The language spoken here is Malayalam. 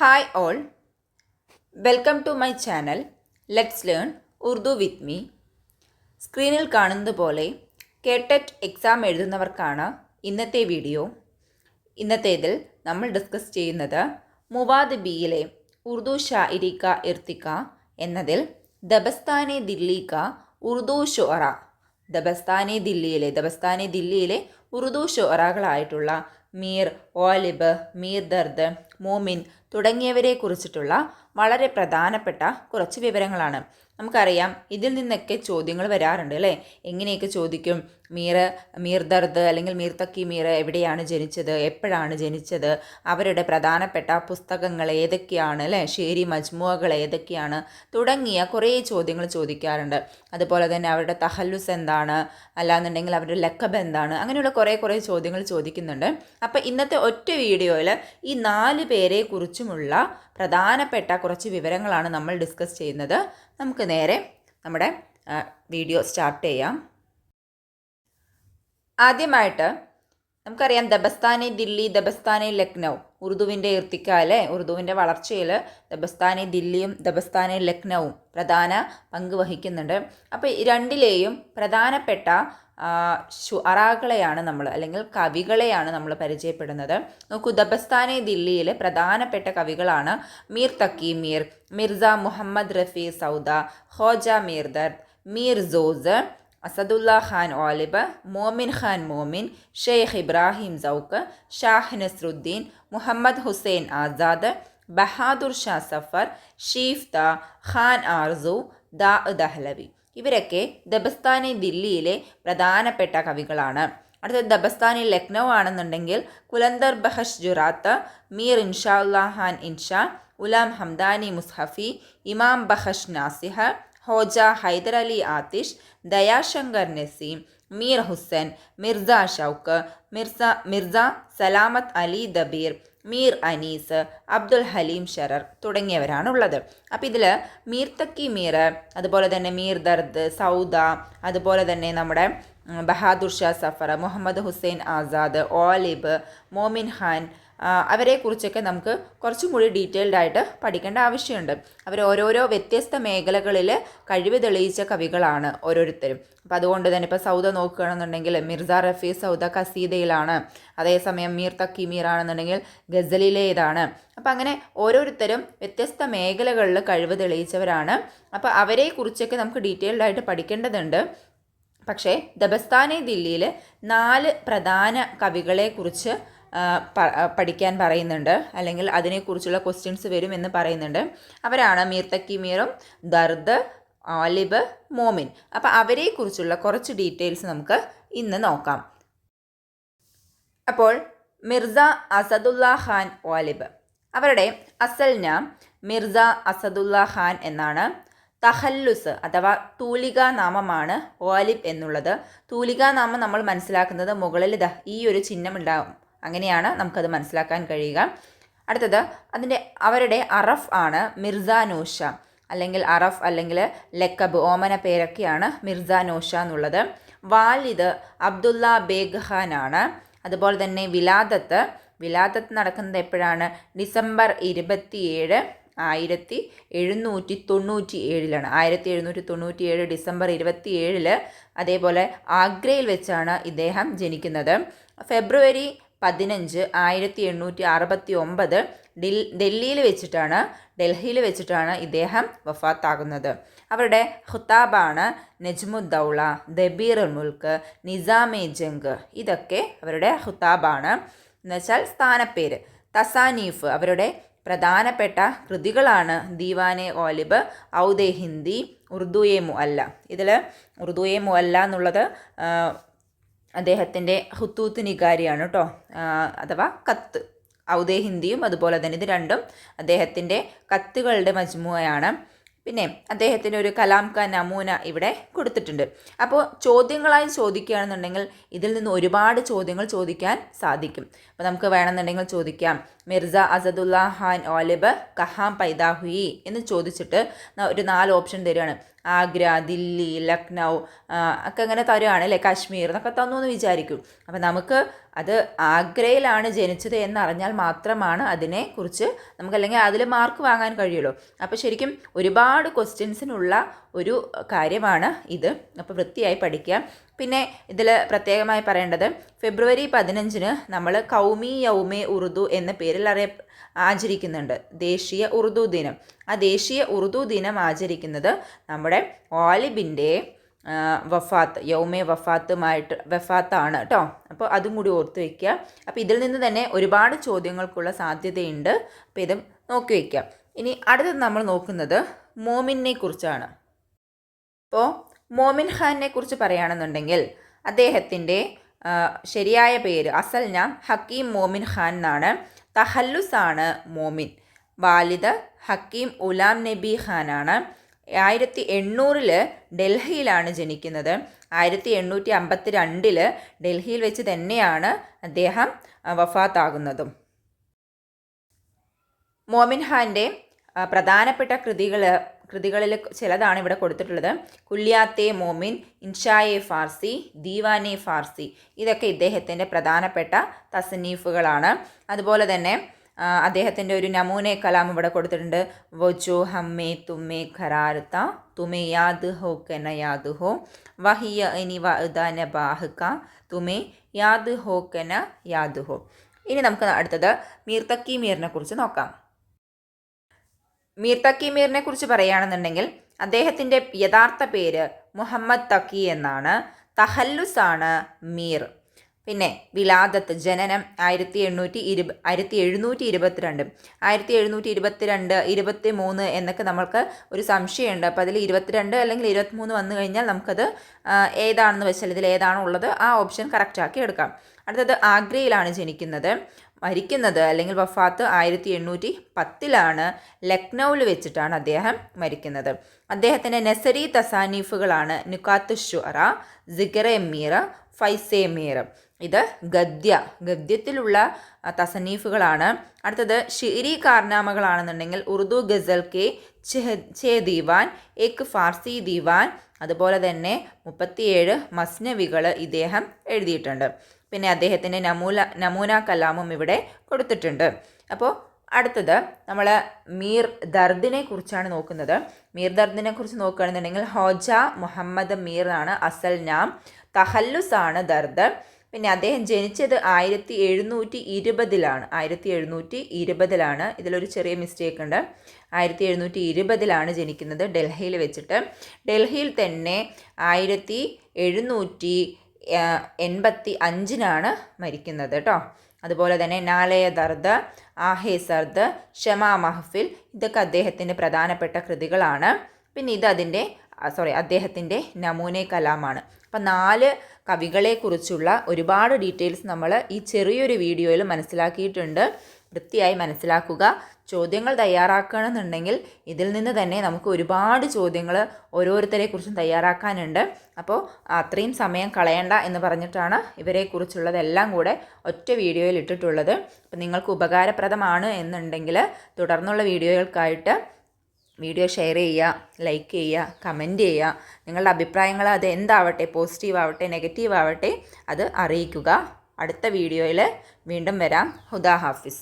Hi all, welcome to my channel. Let's learn Urdu with me. സ്ക്രീനിൽ കാണുന്നത് പോലെ കേടെറ്റ് എക്സാം എഴുതുന്നവർക്കാണ് ഇന്നത്തെ വീഡിയോ. ഇന്നത്തേതിൽ നമ്മൾ ഡിസ്കസ് ചെയ്യുന്നത് മുവാദ് ബിയിലെ ഉറുദു ഷാഇരി കാ ഇർത്തിക എന്നതിൽ ദബസ്താനെ ദില്ലി കാ ഉറുദു ഷുഅറ, ദബസ്താനെ ദില്ലിയിലെ ഉറുദു ഷുഅറകളായിട്ടുള്ള മീർ, ഓലിബ്, മീർ ദർദ്, മോമിൻ തുടങ്ങിയവരെ കുറിച്ചിട്ടുള്ള വളരെ പ്രധാനപ്പെട്ട കുറച്ച് വിവരങ്ങളാണ്. നമുക്കറിയാം ഇതിൽ നിന്നൊക്കെ ചോദ്യങ്ങൾ വരാറുണ്ട് അല്ലേ. എങ്ങനെയൊക്കെ ചോദിക്കും? മീർ ദർദ് അല്ലെങ്കിൽ മീർ തക്കി മീർ എവിടെയാണ് ജനിച്ചത്, എപ്പോഴാണ് ജനിച്ചത്, അവരുടെ പ്രധാനപ്പെട്ട പുസ്തകങ്ങൾ ഏതൊക്കെയാണ് അല്ലേ, ഷേരി മജ്മുഅകൾ ഏതൊക്കെയാണ് തുടങ്ങിയ കുറേ ചോദ്യങ്ങൾ ചോദിക്കാറുണ്ട്. അതുപോലെ തന്നെ അവരുടെ തഹല്ലുസ് എന്താണ്, അല്ലാന്നുണ്ടെങ്കിൽ അവരുടെ ലക്കബ് എന്താണ്, അങ്ങനെയുള്ള കുറേ ചോദ്യങ്ങൾ ചോദിക്കുന്നുണ്ട്. അപ്പോൾ ഇന്നത്തെ ഒറ്റ വീഡിയോയിൽ ഈ 4 പേരെ കുറിച്ചുമുള്ള പ്രധാനപ്പെട്ട കുറച്ച് വിവരങ്ങളാണ് നമ്മൾ ഡിസ്കസ് ചെയ്യുന്നത്. നമുക്ക് നേരെ നമ്മുടെ വീഡിയോ സ്റ്റാർട്ട് ചെയ്യാം. ആദ്യമായിട്ട് നമുക്കറിയാം ദബസ്താനെ ദില്ലി, ദബസ്താനെ ലക്നൗ, ഉറുദുവിൻ്റെ ഇർത്തിക്ക അല്ലേ, ഉറുദുവിൻ്റെ വളർച്ചയിൽ ദബസ്താനെ ദില്ലിയും ദബസ്താനെ ലക്നൗവും പ്രധാന പങ്ക് വഹിക്കുന്നുണ്ട്. അപ്പോൾ രണ്ടിലെയും പ്രധാനപ്പെട്ട ഷുഅറാകളെയാണ് നമ്മൾ, അല്ലെങ്കിൽ കവികളെയാണ് നമ്മൾ പരിചയപ്പെടുന്നത്. നോക്കൂ, ദബസ്താനെ ദില്ലിയിലെ പ്രധാനപ്പെട്ട കവികളാണ് മീർ തക്കി മീർ, മിർസ മുഹമ്മദ് റഫി സൗദ, ഖോജ മീർ ദർദ്, മീർ സോസ്, അസദുല്ല ഖാൻ ഓലിബ്, മോമിൻ ഖാൻ മോമിൻ, ഷെയ്ഖ് ഇബ്രാഹിം സൗക്ക്, ഷാഹ് നസ്രുദ്ദീൻ, മുഹമ്മദ് ഹുസൈൻ ആസാദ്, ബഹാദുർ ഷാ സഫർ, ഷീഫ്ത, ഖാൻ ആർസു, ദാ ദഹ്ലവി. ഇവരൊക്കെ ദബസ്താനെ ദില്ലിയിലെ പ്രധാനപ്പെട്ട കവികളാണ്. അടുത്തത് ദബസ്താനി ലക്നൗ ആണെന്നുണ്ടെങ്കിൽ കുലന്ദർ ബഹഷ് ജുറാത്ത്, മീർ ഇൻഷാല്ലാ ഖാൻ ഇൻഷാ, ഉലാം ഹംദാനി മുസ്ഹഫി, ഇമാം ബഹഷ് നാസിഹ, ഹോജ ഹൈദർ അലി ആതിഷ്, ദയാശങ്കർ നസീം, മീർ ഹുസൈൻ, മിർസ ഷൗക്ക്, മിർസ സലാമത്ത് അലി ദബീർ, മീർ അനീസ്, അബ്ദുൽ ഹലീം ഷറർ തുടങ്ങിയവരാണുള്ളത്. അപ്പോൾ ഇതിൽ മീർ തക്കി മീർ, അതുപോലെ തന്നെ മീർ ദർദ്, സൗദ, അതുപോലെ തന്നെ നമ്മുടെ ബഹാദുർ ഷാ സഫർ, മുഹമ്മദ് ഹുസൈൻ ആസാദ്, ഓലിബ്, മോമിൻ ഖാൻ, അവരെക്കുറിച്ചൊക്കെ നമുക്ക് കുറച്ചും കൂടി ഡീറ്റെയിൽഡ് ആയിട്ട് പഠിക്കേണ്ട ആവശ്യമുണ്ട്. അവർ ഓരോരോ വ്യത്യസ്ത മേഖലകളിൽ കഴിവ് തെളിയിച്ച കവികളാണ് ഓരോരുത്തരും. അപ്പോൾ അതുകൊണ്ട് തന്നെ ഇപ്പോൾ സൗദ നോക്കുകയാണെന്നുണ്ടെങ്കിൽ മിർസ റഫി സൗദ കസീദയിലാണ്, അതേസമയം മീർ തക്കി മീർ ആണെന്നുണ്ടെങ്കിൽ ഗസലിലേതാണ്. അപ്പോൾ അങ്ങനെ ഓരോരുത്തരും വ്യത്യസ്ത മേഖലകളിൽ കഴിവ് തെളിയിച്ചവരാണ്. അപ്പോൾ അവരെക്കുറിച്ചൊക്കെ നമുക്ക് ഡീറ്റെയിൽഡ് ആയിട്ട് പഠിക്കേണ്ടതുണ്ട്. പക്ഷേ ദബസ്താനെ ദില്ലിയിൽ 4 പ്രധാന കവികളെക്കുറിച്ച് പഠിക്കാൻ പറയുന്നുണ്ട്, അല്ലെങ്കിൽ അതിനെക്കുറിച്ചുള്ള ക്വസ്റ്റ്യൻസ് വരും എന്ന് പറയുന്നുണ്ട്. അവരാണ് മീർ തക്കി മീറും ദർദ്, ഓലിബ്, മോമിൻ. അപ്പോൾ അവരെക്കുറിച്ചുള്ള കുറച്ച് ഡീറ്റെയിൽസ് നമുക്ക് ഇന്ന് നോക്കാം. അപ്പോൾ മിർസ അസദുല്ല ഖാൻ ഓലിബ്, അവരുടെ അസൽ നാം മിർസ അസദുല്ല ഖാൻ എന്നാണ്. തഹല്ലുസ് അഥവാ തൂലികാ നാമമാണ് ഓലിബ് എന്നുള്ളത്. തൂലികാ നാമം നമ്മൾ മനസ്സിലാക്കുന്നത് മുകളിൽ ഈ ഒരു ചിഹ്നം ഉണ്ടാകും, അങ്ങനെയാണ് നമുക്കത് മനസ്സിലാക്കാൻ കഴിയുക. അടുത്തത് അവരുടെ അറഫ് ആണ് മിർസ നോഷ, അല്ലെങ്കിൽ അറഫ് അല്ലെങ്കിൽ ലക്കബ്, ഓമന പേരൊക്കെയാണ് മിർസ നോഷ എന്നുള്ളത്. വാലിദ് അബ്ദുല്ല ബേഗ് ഖാൻ ആണ്. അതുപോലെ തന്നെ വിലാദത്ത് നടക്കുന്നത് എപ്പോഴാണ്? December 27, 1797 1797 December 27. അതേപോലെ ആഗ്രയിൽ വെച്ചാണ് ഇദ്ദേഹം ജനിക്കുന്നത്. ഫെബ്രുവരി 15, 1869 ഡൽഹിയിൽ വെച്ചിട്ടാണ് ഇദ്ദേഹം വഫാത്താകുന്നത്. അവരുടെ ഖുതാബാണ് നജ്മുദ്ദൗള, ദബീറുൽ മുൽക്ക്, നിസാമെ ജംഗ്. ഇതൊക്കെ അവരുടെ ഖുതാബാണ്, എന്നുവെച്ചാൽ സ്ഥാനപ്പേര്. തസാനീഫ്, അവരുടെ പ്രധാനപ്പെട്ട കൃതികളാണ് ദീവാനെ ഓലിബ്, ഔദേ ഹിന്ദി, ഉറുദുയെ മുഅല്ല. ഇതിൽ ഉറുദുയെ മുഅല്ല എന്നുള്ളത് അദ്ദേഹത്തിൻ്റെ ഹുത്തൂത്ത് നികാരിയാണ് കേട്ടോ, അഥവാ കത്ത്. ഔദേ ഹിന്ദിയും അതുപോലെ തന്നെ ഇത് രണ്ടും അദ്ദേഹത്തിൻ്റെ കത്തുകളുടെ മജ്മുഅയാണ്. പിന്നെ അദ്ദേഹത്തിൻ്റെ ഒരു കലാം കാ നമൂന ഇവിടെ കൊടുത്തിട്ടുണ്ട്. അപ്പോൾ ചോദ്യങ്ങളായി ചോദിക്കുകയാണെന്നുണ്ടെങ്കിൽ ഇതിൽ നിന്ന് ഒരുപാട് ചോദ്യങ്ങൾ ചോദിക്കാൻ സാധിക്കും. അപ്പോൾ നമുക്ക് വേണമെന്നുണ്ടെങ്കിൽ ചോദിക്കാം, മിർസ അസദുല്ല ഖാൻ ഓലിബ് കഹാം പൈദാ ഹുയി എന്ന് ചോദിച്ചിട്ട് ഒരു 4 ഓപ്ഷൻ തരികയാണ്. ആഗ്ര, ദില്ലി, ലക്നൗ ഒക്കെ അങ്ങനെ തരുവാണ് അല്ലേ, കാശ്മീർ എന്നൊക്കെ തന്നു എന്ന് വിചാരിക്കും. അപ്പം നമുക്ക് അത് ആഗ്രയിലാണ് ജനിച്ചത് എന്നറിഞ്ഞാൽ മാത്രമാണ് അതിനെക്കുറിച്ച് നമുക്ക് അല്ലെങ്കിൽ അതിൽ മാർക്ക് വാങ്ങാൻ കഴിയുള്ളൂ. അപ്പോൾ ശരിക്കും ഒരുപാട് ക്വസ്റ്റ്യൻസിനുള്ള ഒരു കാര്യമാണ് ഇത്. അപ്പോൾ വൃത്തിയായി പഠിക്കുക. പിന്നെ ഇതിൽ പ്രത്യേകമായി പറയേണ്ടത് ഫെബ്രുവരി 15 നമ്മൾ കൗമി യൗമെ ഉറുദു എന്ന പേരിൽ ആചരിക്കുന്നുണ്ട്, ദേശീയ ഉറുദു ദിനം. ആ ദേശീയ ഉറുദു ദിനം ആചരിക്കുന്നത് നമ്മുടെ ഗാലിബിൻ്റെ വഫാത്ത്, യൗമെ വഫാത്താണ് കേട്ടോ. അപ്പോൾ അതും കൂടി ഓർത്ത് വയ്ക്കുക. അപ്പോൾ ഇതിൽ നിന്ന് തന്നെ ഒരുപാട് ചോദ്യങ്ങൾക്കുള്ള സാധ്യതയുണ്ട്. അപ്പോൾ ഇത് നോക്കി വയ്ക്കുക. ഇനി അടുത്തത് നമ്മൾ നോക്കുന്നത് മോമിനെ കുറിച്ചാണ്. അപ്പോൾ മോമിൻ ഖാനെ കുറിച്ച് പറയുകയാണെന്നുണ്ടെങ്കിൽ അദ്ദേഹത്തിൻ്റെ ശരിയായ പേര് അസൽ നാം ഹക്കീം മോമിൻ ഖാൻ എന്നാണ്. തഹല്ലുസാണ് മോമിൻ. വാലിദ് ഹക്കീം ഉലാം നബി ഖാനാണ്. 1800 ഡൽഹിയിലാണ് ജനിക്കുന്നത്. 1852 ഡൽഹിയിൽ വെച്ച് തന്നെയാണ് അദ്ദേഹം വഫാത്താകുന്നതും. മോമിൻ ഖാൻ്റെ പ്രധാനപ്പെട്ട കൃതികളിൽ ചിലതാണ് ഇവിടെ കൊടുത്തിട്ടുള്ളത്. കുല്യാത്തെ മോമിൻ, ഇൻഷായെ ഫാർസി, ദീവാനെ ഫാർസി, ഇതൊക്കെ ഇദ്ദേഹത്തിൻ്റെ പ്രധാനപ്പെട്ട തസനീഫുകളാണ്. അതുപോലെ തന്നെ അദ്ദേഹത്തിൻ്റെ ഒരു നമൂനെ കലാം ഇവിടെ കൊടുത്തിട്ടുണ്ട്. വൊജോ ഹമ്മേ തുമ്മേ ഖരാർത്ത തുമേ യാദ് ഹോ കന യാദ് ഹോ വഹിയ ഇനി വദാന ബാഹ്ക തുമേ യാദ് ഹോ കന യാദ് ഹോ. ഇനി നമുക്ക് അടുത്തത് മീർ തക്കി മീറിനെ കുറിച്ച് നോക്കാം. മീർ തക്കി മീറിനെ കുറിച്ച് പറയുകയാണെന്നുണ്ടെങ്കിൽ അദ്ദേഹത്തിൻ്റെ യഥാർത്ഥ പേര് മുഹമ്മദ് തക്കി എന്നാണ്. തഹല്ലുസാണ് മീർ. പിന്നെ വിലാദത്ത്, ജനനം 1722, 1722, 23 എന്നൊക്കെ നമ്മൾക്ക് ഒരു സംശയമുണ്ട്. അപ്പോൾ അതിൽ 22 അല്ലെങ്കിൽ 23 വന്നു കഴിഞ്ഞാൽ നമുക്കത് ഏതാണെന്ന് വെച്ചാൽ ഇതിൽ ഏതാണോ ഉള്ളത് ആ ഓപ്ഷൻ കറക്റ്റാക്കി എടുക്കാം. അടുത്തത് ആഗ്രയിലാണ് ജനിക്കുന്നത്. മരിക്കുന്നത് അല്ലെങ്കിൽ വഫാത്ത് 1810 ലക്നൗവിൽ വെച്ചിട്ടാണ് അദ്ദേഹം മരിക്കുന്നത്. അദ്ദേഹത്തിൻ്റെ നസരി തസാനീഫുകളാണ് നുക്കാത്ത് ഷുഅറ, സിഗറെ മീർ, ഫൈസെ മീർ. ഇത് ഗദ്യത്തിലുള്ള തസനീഫുകളാണ്. അടുത്തത് ഷിരി കാർനാമകളാണെന്നുണ്ടെങ്കിൽ ഉറുദു ഗസൽ കെ ഛേ ദീവാൻ, എക് ഫാർസി ദീവാൻ, അതുപോലെ തന്നെ 37 മസ്നവികൾ ഇദ്ദേഹം എഴുതിയിട്ടുണ്ട്. പിന്നെ അദ്ദേഹത്തിൻ്റെ നമൂന കലാമും ഇവിടെ കൊടുത്തിട്ടുണ്ട്. അപ്പോൾ അടുത്തത് നമ്മൾ മീർ ദർദിനെ കുറിച്ചാണ് നോക്കുന്നത്. മീർ ദർദിനെ കുറിച്ച് നോക്കുകയാണെന്നുണ്ടെങ്കിൽ ഹോജ മുഹമ്മദ് മീർ ആണ് അസൽ നാം. തഹല്ലുസാണ് ദർദ്. പിന്നെ അദ്ദേഹം ജനിച്ചത് 1720 1720 ഇതിലൊരു ചെറിയ മിസ്റ്റേക്ക് ഉണ്ട്. 1720 ജനിക്കുന്നത് ഡൽഹിയിൽ വെച്ചിട്ട്. ഡൽഹിയിൽ തന്നെ 1785 മരിക്കുന്നത് കേട്ടോ. അതുപോലെ തന്നെ നാലയ ദർദ്, ആഹെ സർദ്, ഷമാ മഹഫിൽ, ഇതൊക്കെ അദ്ദേഹത്തിൻ്റെ പ്രധാനപ്പെട്ട കൃതികളാണ്. പിന്നെ ഇത് അദ്ദേഹത്തിൻ്റെ നമൂനെ കലാമാണ്. അപ്പം 4 കവികളെക്കുറിച്ചുള്ള ഒരുപാട് ഡീറ്റെയിൽസ് നമ്മൾ ഈ ചെറിയൊരു വീഡിയോയിൽ മനസ്സിലാക്കിയിട്ടുണ്ട്. വൃത്തിയായി മനസ്സിലാക്കുക. ചോദ്യങ്ങൾ തയ്യാറാക്കണമെന്നുണ്ടെങ്കിൽ ഇതിൽ നിന്ന് തന്നെ നമുക്ക് ഒരുപാട് ചോദ്യങ്ങൾ ഓരോരുത്തരെക്കുറിച്ചും തയ്യാറാക്കാനുണ്ട്. അപ്പോൾ അത്രയും സമയം കളയണ്ട എന്ന് പറഞ്ഞിട്ടാണ് ഇവരെക്കുറിച്ചുള്ളതെല്ലാം കൂടെ ഒറ്റ വീഡിയോയിൽ ഇട്ടിട്ടുള്ളത്. അപ്പോൾ നിങ്ങൾക്ക് ഉപകാരപ്രദമാണ് എന്നുണ്ടെങ്കിൽ തുടർന്നുള്ള വീഡിയോകൾക്കായിട്ട് വീഡിയോ ഷെയർ ചെയ്യുക, ലൈക്ക് ചെയ്യുക, കമൻറ്റ് ചെയ്യുക. നിങ്ങളുടെ അഭിപ്രായങ്ങൾ അത് എന്താവട്ടെ, പോസിറ്റീവ് ആവട്ടെ നെഗറ്റീവ് ആവട്ടെ, അത് അറിയിക്കുക. അടുത്ത വീഡിയോയിൽ വീണ്ടും വരാം. ഹുദാ ഹാഫിസ്.